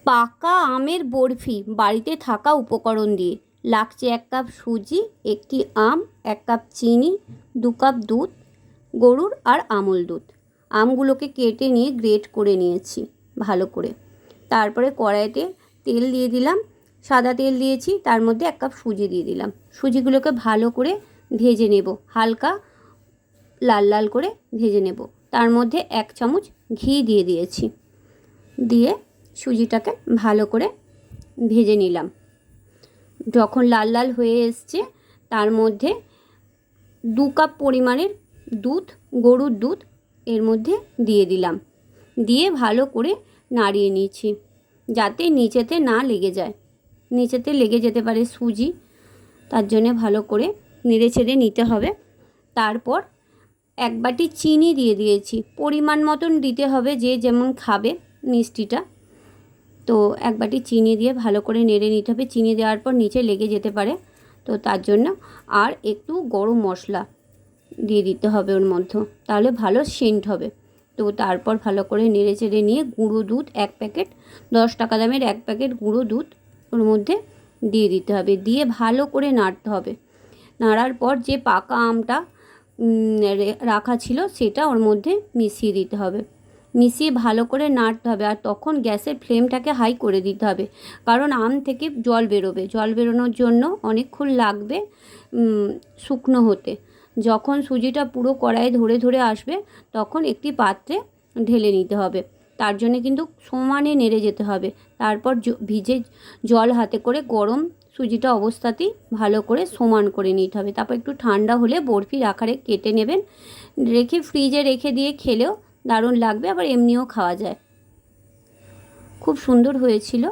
পাকা আমের বরফি বাড়িতে থাকা উপকরণ দিয়ে। লাগছে 1 কাপ সুজি, একটি আম, 1 কাপ চিনি, 2 কাপ দুধ, গরুর আর আমুল দুধ। আমগুলোকে কেটে নিয়ে গ্রেট করে নিয়েছি ভালো করে। তারপরে কড়াইতে তেল দিয়ে দিলাম, সাদা তেল দিয়েছি, তার মধ্যে 1 কাপ সুজি দিয়ে দিলাম। সুজিগুলোকে ভালো করে ভেজে নেব, হালকা লাল লাল করে ভেজে নেব। তার মধ্যে 1 চামচ ঘি দিয়ে দিয়েছি, দিয়ে সুজিটাকে ভালো করে ভেজে নিলাম। যখন লাল লাল হয়ে এসছে তার মধ্যে 2 কাপ পরিমাণের দুধ, গরুর দুধ এর মধ্যে দিয়ে দিলাম, দিয়ে ভালো করে নাড়িয়ে নিয়েছি যাতে নিচেতে না লেগে যায়। নিচেতে লেগে যেতে পারে সুজি, তার জন্য ভালো করে নেড়ে ছেড়ে নিতে হবে। তারপর 1 বাটি চিনি দিয়ে দিয়েছি, পরিমাণ মতন দিতে হবে, যে যেমন খাবে মিষ্টিটা। তো 1 বাটি চিনি দিয়ে ভালো করে নেড়ে নিতে হবে। চিনি দেওয়ার পর নিচে লেগে যেতে পারে, তো তার জন্য আর একটু গরম মশলা দিয়ে দিতে হবে ওর মধ্যে, তাহলে ভালো সেন্ট হবে। তো তারপর ভালো করে নেড়ে চেড়ে নিয়ে গুঁড়ো দুধ 1 প্যাকেট, 10 টাকা দামের 1 প্যাকেট গুঁড়ো দুধ ওর মধ্যে দিয়ে দিতে হবে, দিয়ে ভালো করে নাড়তে হবে। নাড়ার পর যে পাকা আমটা রাখা ছিল সেটা ওর মধ্যে মিশিয়ে দিতে হবে, মিশিয়ে ভালো করে নাড়তে হবে। আর তখন গ্যাসের ফ্লেমটাকে হাই করে দিতে হবে, কারণ আম থেকে জল বেরোবে, জল বেরোনোর জন্য অনেকক্ষণ লাগবে শুকনো হতে। যখন সুজিটা পুরো কড়াইয়ে ধরে ধরে আসবে তখন একটি পাত্রে ঢেলে নিতে হবে, তার জন্য কিন্তু সমানে নেড়ে যেতে হবে। তারপর ভিজে জল হাতে করে গরম সুজিটা অবস্থাতেই ভালো করে সমান করে নিতে হবে। তারপর একটু ঠান্ডা হলে বরফির আকারে কেটে নেবেন, রেখে ফ্রিজে রেখে দিয়ে খেলেও দারুণ লাগবে, আবার এমনিও খাওয়া যায়। খুব সুন্দর হয়েছিল।